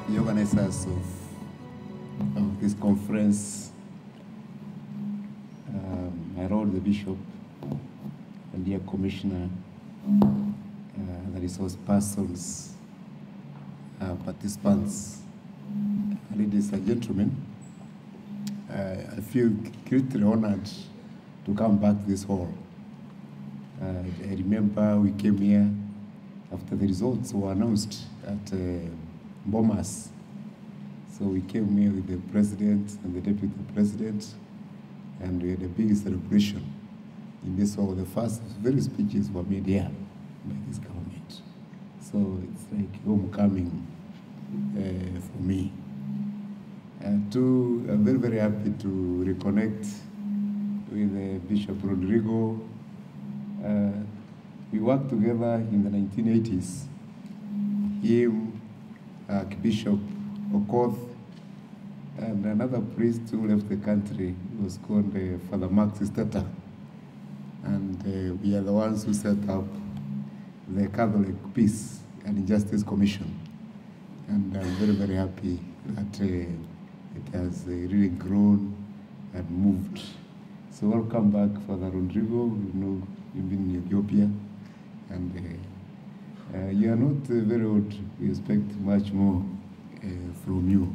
the organizers of this conference, my Lord the Bishop, and dear Commissioner, the resource persons, participants, ladies and gentlemen, I feel greatly honored to come back to this hall. I remember we came here after the results were announced at Bomas. So we came here with the president and the deputy president, and we had a big celebration in this hall. The first very speeches were made here by this government. So it's like homecoming for me. And I'm very, very happy to reconnect with Bishop Rodrigo. We worked together in the 1980s. Him, Archbishop Okoth, and another priest who left the country was called Father Max Stata. And we are the ones who set up the Catholic Peace and Justice Commission. And I'm very, very happy that it has really grown and moved. So welcome back, Father Rodrigo. We know you've been in Ethiopia, and you are not very old. We expect much more from you.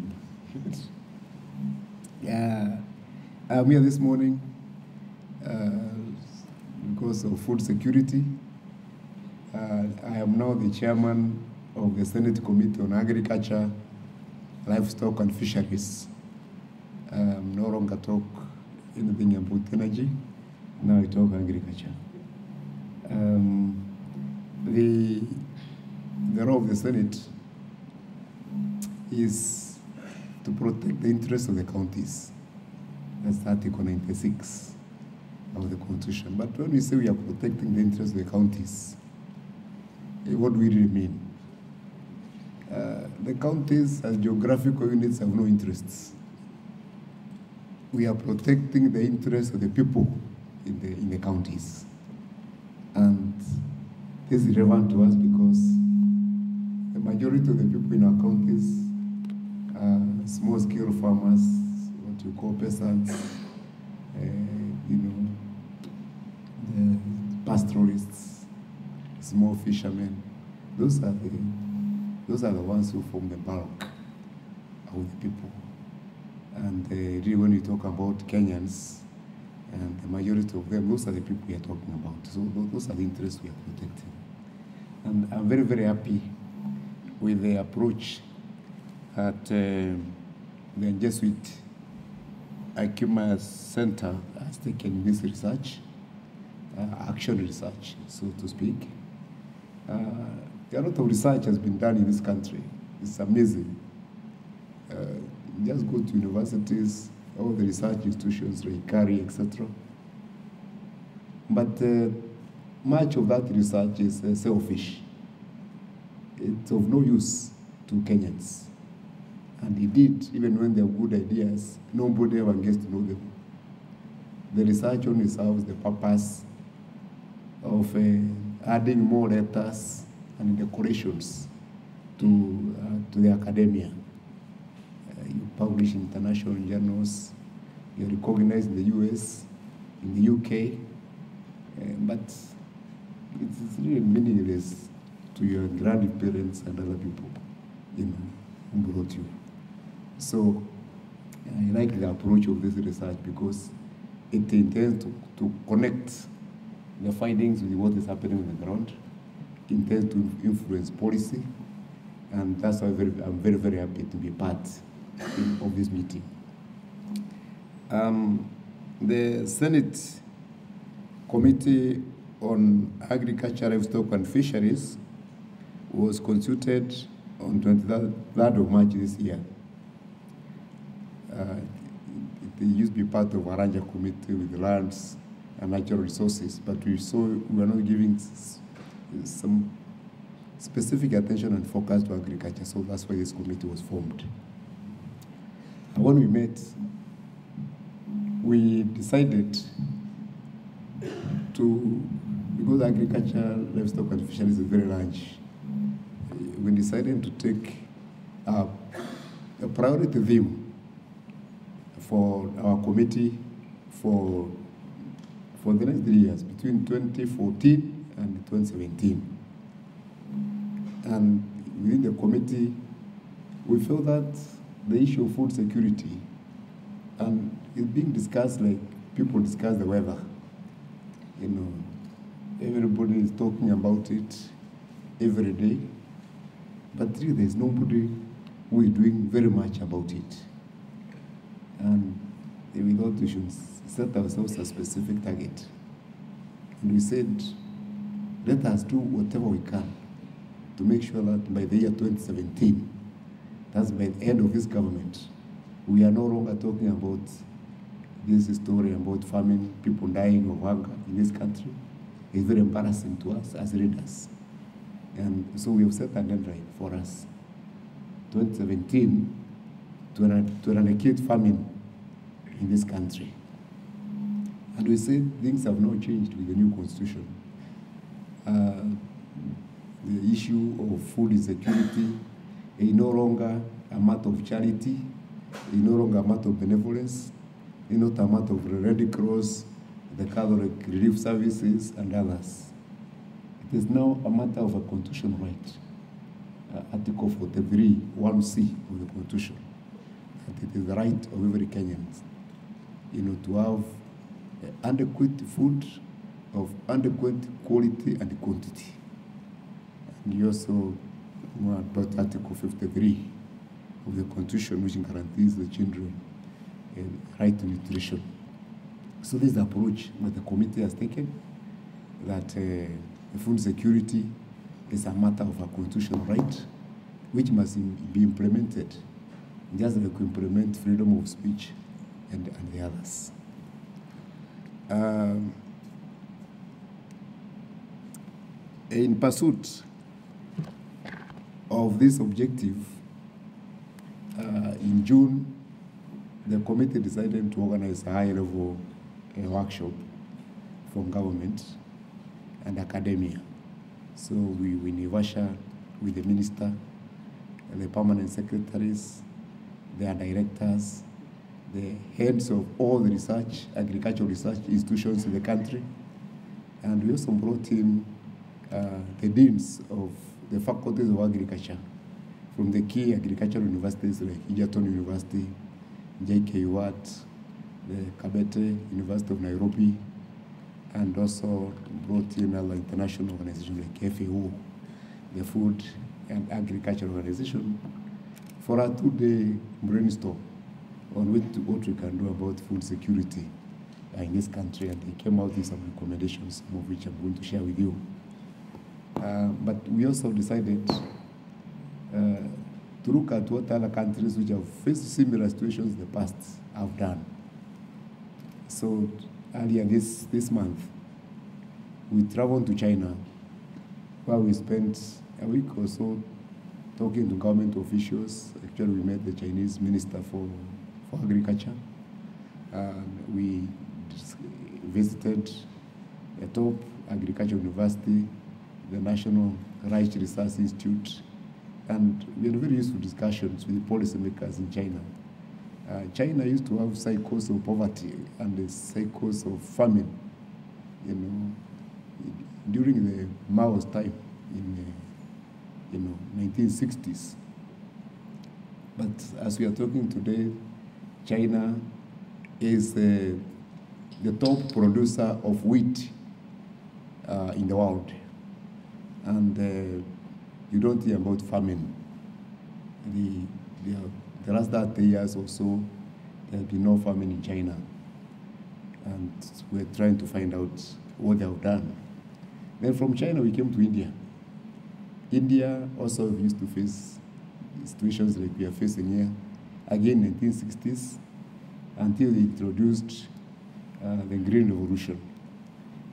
Yeah, I'm here this morning because of food security. I am now the chairman of the Senate Committee on Agriculture, Livestock and Fisheries. No longer talk anything about energy, now I talk agriculture. The role of the Senate is to protect the interests of the counties. That's Article 96 of the Constitution. But when we say we are protecting the interests of the counties, what do we really mean? The counties as geographical units have no interests. We are protecting the interests of the people in the counties. And this is relevant to us because the majority of the people in our counties are small-scale farmers, what you call peasants, the pastoralists, small fishermen. Those are the ones who form the bulk of the people. And really, when we talk about Kenyans, and the majority of them, those are the people we are talking about. So those are the interests we are protecting. And I'm very, very happy with the approach that the Jesuit Akima Center has taken this research, action research, so to speak. A lot of research has been done in this country. It's amazing. Just go to universities, all the research institutions like CARI, etc. But much of that research is selfish. It's of no use to Kenyans. And indeed, even when they have good ideas, nobody ever gets to know them. The research only serves the purpose of adding more letters and decorations to the academia. You publish in international journals, you're recognized in the US, in the UK, but it's really meaningless to your grandparents and other people, who brought you. So I like the approach of this research because it intends to connect the findings with what is happening on the ground, intends to influence policy, and that's why I'm very, very happy to be part of this meeting. The Senate Committee on Agriculture, Livestock and Fisheries was constituted on 23rd of March this year. It used to be part of Aranja Committee with lands and natural resources, but we saw we were not giving some specific attention and focus to agriculture, so that's why this committee was formed. When we met, we decided because agriculture, livestock and fisheries is very large, we decided to take a priority theme for our committee for the next 3 years, between 2014 and 2017. And within the committee, we feel that the issue of food security, and it's being discussed like people discuss the weather. You know, everybody is talking about it every day, but really there's nobody who is doing very much about it. And we thought we should set ourselves a specific target. And we said, let us do whatever we can to make sure that by the year 2017, that's by the end of this government, we are no longer talking about this story about famine, people dying of hunger in this country. It's very embarrassing to us as leaders. And so we have set a deadline for us, 2017, to eradicate famine in this country. And we said things have not changed with the new constitution. The issue of food insecurity is no longer a matter of charity, is no longer a matter of benevolence, is not a matter of the Red Cross, the Catholic Relief Services, and others. It is now a matter of a constitutional right. Article 43, 1C of the Constitution. That it is the right of every Kenyan, to have adequate food of adequate quality and quantity. And you also know about Article 53 of the Constitution, which guarantees the children a right to nutrition. So this is the approach that the committee has taken, that food security is a matter of a constitutional right, which must be implemented, just like we implement freedom of speech and the others. In pursuit of this objective, in June, the committee decided to organize a high-level workshop for government and academia. So we negotiated with the minister, the permanent secretaries, their directors, the heads of all the agricultural research institutions in the country, and we also brought in the deans of the faculties of agriculture from the key agricultural universities like Egerton University, J.K. Watt, the Kabete University of Nairobi, and also brought in other international organizations like FAO, the Food and Agriculture Organization, for a 2-day brainstorm on what we can do about food security in this country, and they came out with some recommendations, some of which I'm going to share with you. But we also decided to look at what other countries which have faced similar situations in the past have done. So earlier this month, we traveled to China, where we spent a week or so talking to government officials. Actually, we met the Chinese Minister for Agriculture. We visited a top agricultural university, the National Rice Research Institute, and we had very useful discussions with the policymakers in China. China used to have cycles of poverty and the cycles of famine, during the Mao's time in 1960s. But as we are talking today, China is the top producer of wheat in the world, and you don't hear about famine. The last 30 years or so, there has been no famine in China, and we're trying to find out what they have done. Then from China, we came to India. India also used to face situations like we are facing here, again in the 1960s, until they introduced the Green Revolution.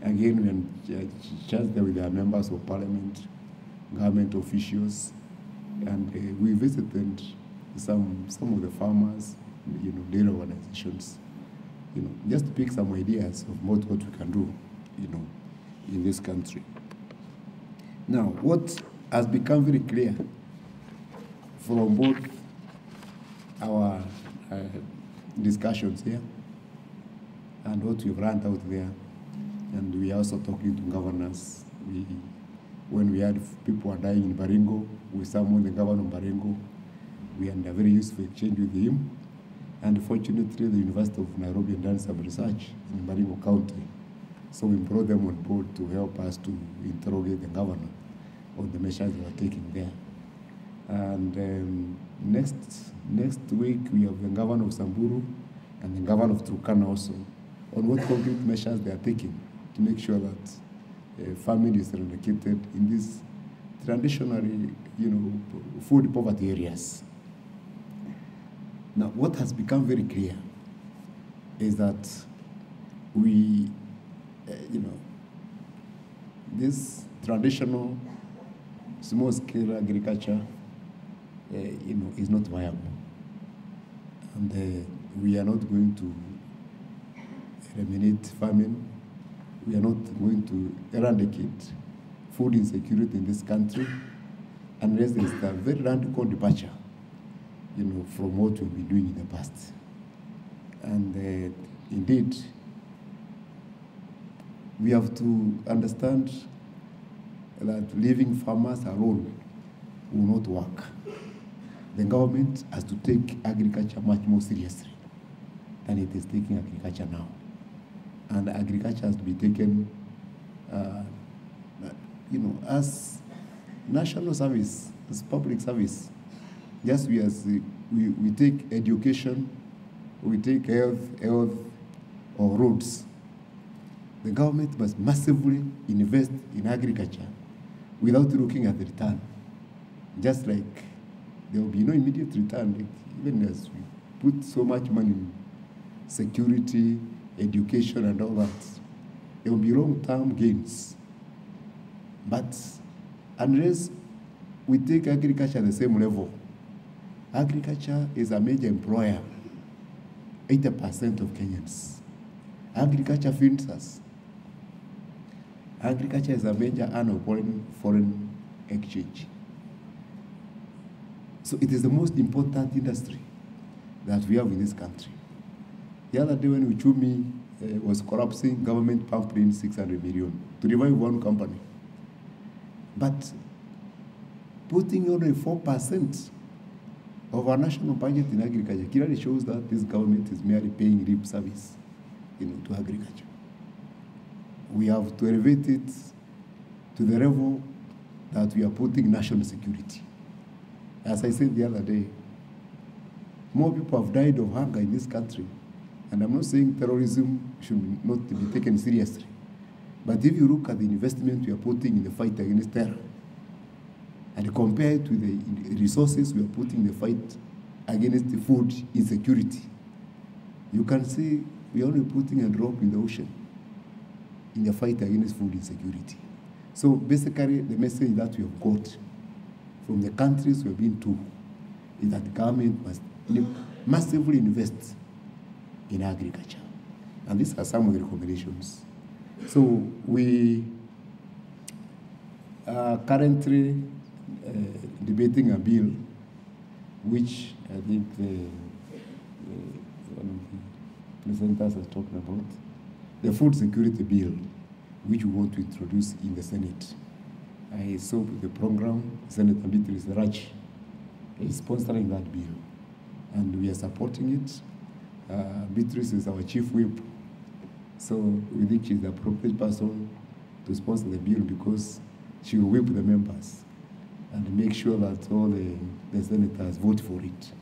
Again, we had chatted with their members of parliament, government officials, and we visited some of the farmers, dairy organizations, just to pick some ideas of what we can do, in this country. Now, what has become very clear from both our discussions here and what we've learned out there, and we are also talking to governors. When we had people are dying in Baringo, we summoned the governor of Baringo. We had a very useful exchange with him. And fortunately, the University of Nairobi had done some research in Meru County. So we brought them on board to help us to interrogate the governor on the measures they were taking there. And next week, we have the governor of Samburu and the governor of Turkana also on what concrete measures they are taking to make sure that famine is eradicated in these traditionally, food poverty areas. Now, what has become very clear is that we, this traditional small-scale agriculture, is not viable, and we are not going to eliminate famine. We are not going to eradicate food insecurity in this country unless there is a very radical departure, from what we've been doing in the past. And indeed, we have to understand that leaving farmers alone will not work. The government has to take agriculture much more seriously than it is taking agriculture now. And agriculture has to be taken, as national service, as public service. Just as we take education, we take health or roads. The government must massively invest in agriculture without looking at the return. Just like there will be no immediate return, like even as we put so much money in security, education, and all that, there will be long-term gains. But unless we take agriculture at the same level, agriculture is a major employer, 80% of Kenyans. Agriculture feeds us. Agriculture is a major earner of foreign exchange. So it is the most important industry that we have in this country. The other day when Uchumi was collapsing, government pumped in 600 million to revive one company. But putting only 4% of our national budget in agriculture clearly shows that this government is merely paying lip service, to agriculture. We have to elevate it to the level that we are putting national security. As I said the other day, more people have died of hunger in this country. And I'm not saying terrorism should not be taken seriously. But if you look at the investment we are putting in the fight against terror, and compare it with the resources we are putting in the fight against the food insecurity, you can see we are only putting a drop in the ocean in the fight against food insecurity. So basically, the message that we have got from the countries we have been to is that the government must massively invest in agriculture. And these are some of the recommendations. So we are currently debating a bill which I think one of the presenters has talked about, the food security bill, which we want to introduce in the Senate. I saw the program, Senator Beatrice Rach is sponsoring that bill, and we are supporting it. Beatrice is our chief whip, so we think she's the appropriate person to sponsor the bill because she will whip the members and make sure that all the senators vote for it.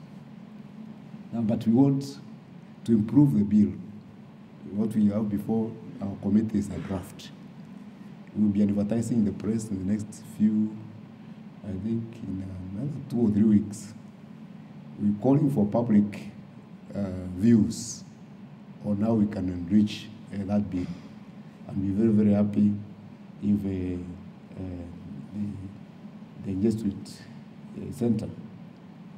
Now, but we want to improve the bill. What we have before our committee is a draft. We will be advertising in the press in the next few, I think in another 2 or 3 weeks. We're calling for public views on how we can enrich that bill. And we're very, very happy if the Jesuit Center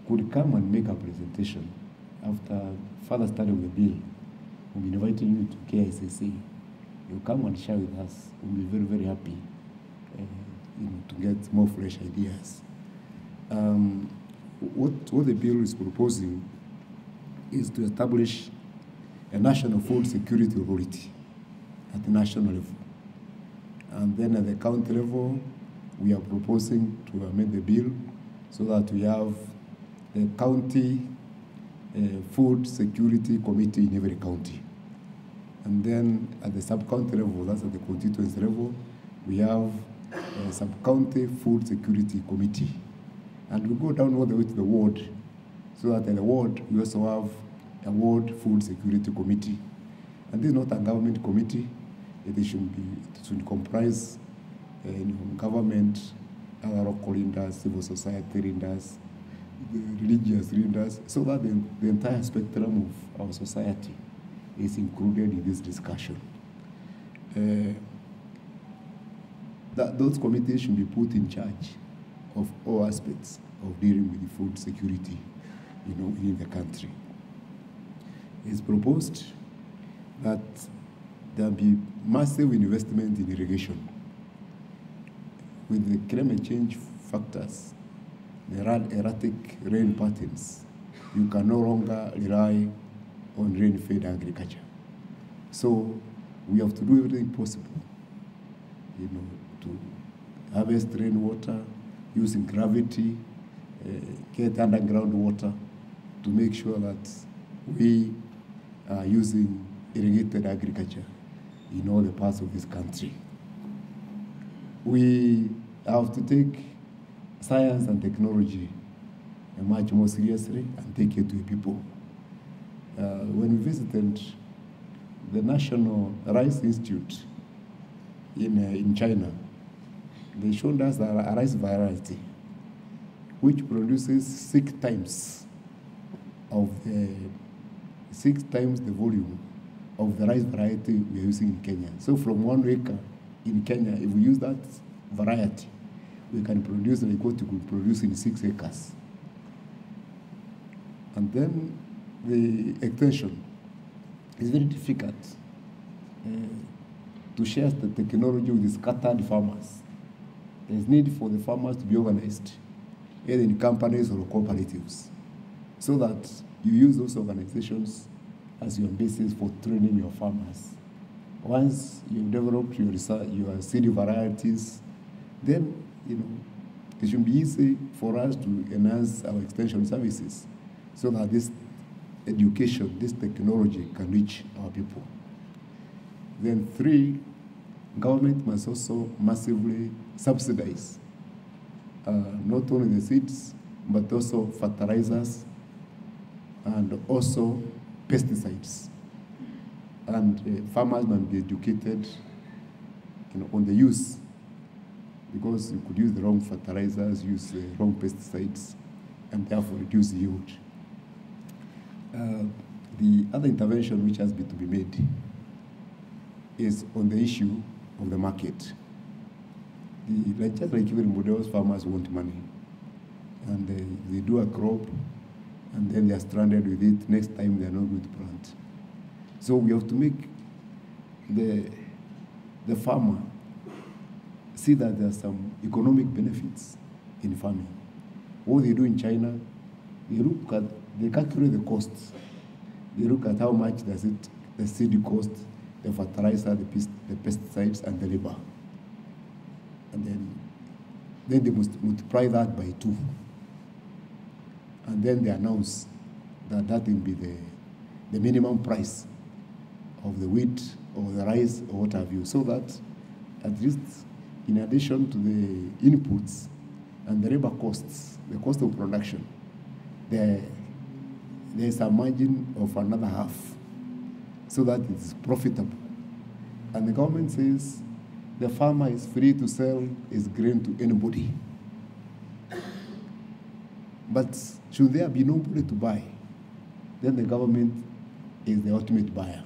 could come and make a presentation after further study of the bill. We'll be inviting you to KICC. You come and share with us. We'll be very, very happy to get more fresh ideas. what the bill is proposing is to establish a national food security authority at the national level. And then at the county level, we are proposing to amend the bill so that we have a county food security committee in every county. And then at the sub-county level, that's at the constituency level, we have a sub-county food security committee. And we go down all the way to the ward, so that in the ward, we also have a ward food security committee. And this is not a government committee. It should comprise government, other local leaders, civil society leaders, the religious leaders, so that the entire spectrum of our society is included in this discussion. Those committees should be put in charge of all aspects of dealing with the food security, in the country. It's proposed that there be massive investment in irrigation. With the climate change factors, the erratic rain patterns, you can no longer rely on rain-fed agriculture. So we have to do everything possible, to harvest rainwater, using gravity, get underground water to make sure that we are using irrigated agriculture in all the parts of this country. We have to take science and technology much more seriously and take it to the people. When we visited the National Rice Institute in China, they showed us a rice variety which produces 6 times the volume of the rice variety we are using in Kenya. So from 1 acre in Kenya, if we use that variety, we can produce like what we could produce in 6 acres. And then the extension is very difficult to share the technology with the scattered farmers. There is need for the farmers to be organized, either in companies or cooperatives, so that you use those organizations as your basis for training your farmers. Once you've developed your seed varieties, then it should be easy for us to enhance our extension services so that this education, this technology can reach our people. Then 3, government must also massively subsidize not only the seeds, but also fertilizers and also pesticides. And farmers must be educated on the use, because you could use the wrong fertilizers, use the wrong pesticides, and therefore reduce yield. The other intervention which has to be made is on the issue of the market. Just like even Modelos, farmers want money, and they do a crop, and then they are stranded with it. Next time they are not going to plant. So we have to make the farmer see that there are some economic benefits in farming. What they do in China, they calculate the costs. They look at how much does the seed cost, the fertilizer, the pesticides, and the labor. And then they must multiply that by 2. And then they announce that will be the minimum price of the wheat or the rice or what have you, so that at least in addition to the inputs and the labor costs, the cost of production, there is a margin of another half, so that it's profitable. And the government says the farmer is free to sell his grain to anybody. But should there be nobody to buy, then the government is the ultimate buyer.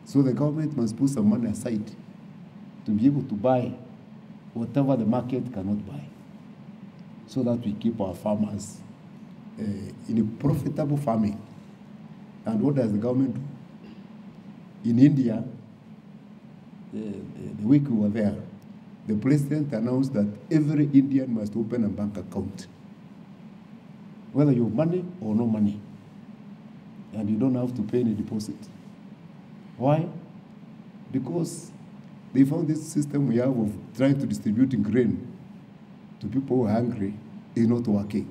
So the government must put some money aside to be able to buy whatever the market cannot buy, so that we keep our farmers in a profitable farming. And what does the government do? In India, the week we were there, the president announced that every Indian must open a bank account. whether you have money or no money. And you don't have to pay any deposit. Why? Because they found this system we have of trying to distribute grain to people who are hungry is not working.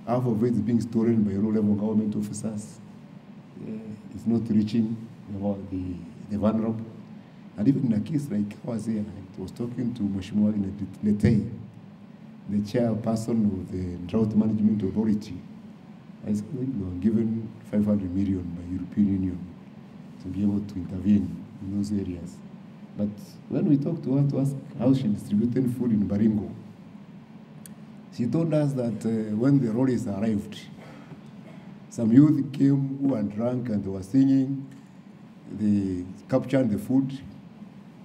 Half of it is being stolen by low-level government officers. It's not reaching the vulnerable. And even in a case like ours here, I was talking to Mheshimiwa Letei, the chairperson of the Drought Management Authority. I said we were given 500 million by European Union to be able to intervene in those areas. But when we talked to her to ask how she distributed food in Baringo, she told us that when the lorries arrived, some youth came who were drunk and they were singing, they captured the food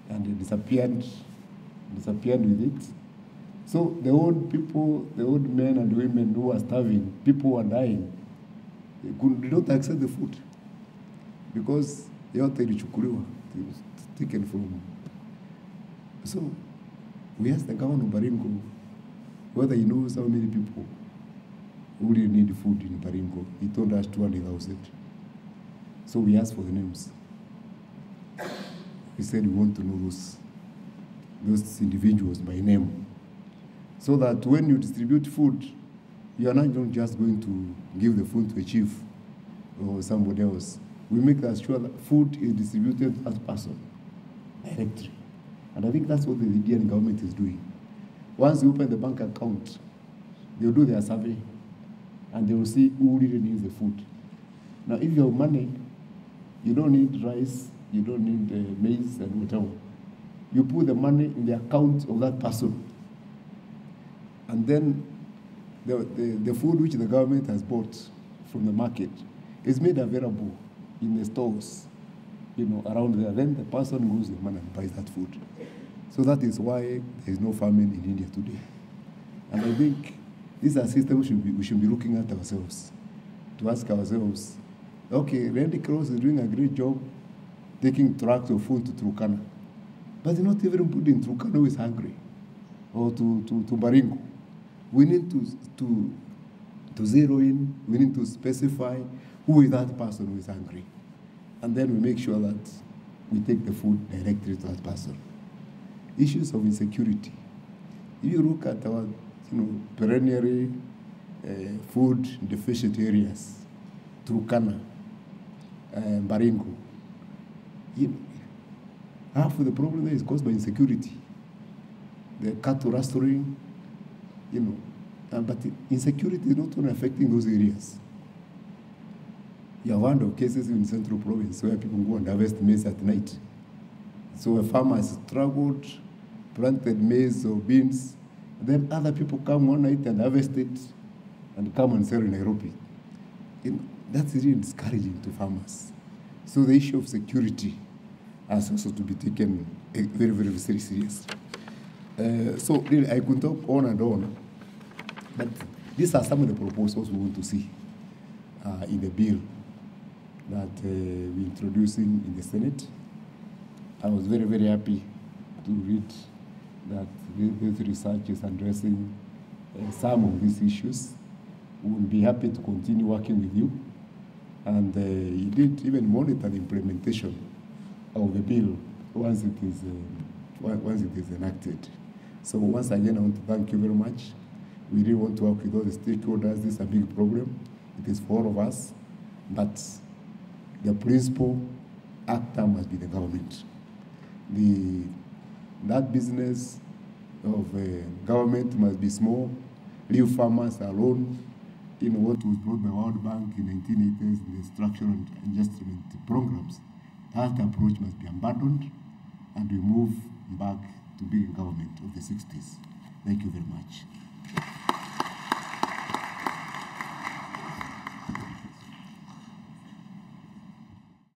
and they disappeared with it. So the old people, the old men and women who were starving, people who were dying, they did not accept the food because yote ilichukuliwa, it was taken from. So we asked the governor of Baringo whether he knows how many people who really need food in Baringo. He told us 200,000. So we asked for the names. He said we want to know those individuals by name, so that when you distribute food, you are not just going to give the food to a chief or somebody else. We make sure that food is distributed to that person directly. And I think that's what the Indian government is doing. Once you open the bank account, they'll do their survey and they will see who really needs the food. Now, if you have money, you don't need rice, you don't need maize and whatever. You put the money in the account of that person. And then the food which the government has bought from the market is made available in the stores, around there. Then the person goes the money and buys that food. So that is why there is no famine in India today. And I think these are systems we should be looking at ourselves, to ask ourselves, okay, Red Cross is doing a great job taking trucks of food to Turkana, but they're not even putting Turkana who is hungry, or to Baringo. We need to zero in, we need to specify who is that person who is hungry. And then we make sure that we take the food directly to that person. Issues of insecurity. If you look at our perennially food deficient areas, Turkana, Baringo, half of the problem there is caused by insecurity. The cattle rustling, but insecurity is not only affecting those areas. You have heard of cases in Central Province where people go and harvest maize at night. So a farmer has struggled, planted maize or beans, then other people come one night and harvest it and come and sell in Nairobi. That's really discouraging to farmers. So the issue of security has also to be taken very, very, very serious. So really, I could talk on and on, but these are some of the proposals we want to see in the bill that we're introducing in the Senate. I was very, very happy to read that this research is addressing some of these issues. We will be happy to continue working with you. And he did even monitor the implementation of the bill once it is enacted. So once again, I want to thank you very much. We really want to work with all the stakeholders. This is a big problem. It is for all of us. But the principal actor must be the government. That business of government must be small. Leave farmers alone. What was brought by World Bank in 1980s, the structural and adjustment programs. That approach must be abandoned, and we move back to being government of the 60s. Thank you very much.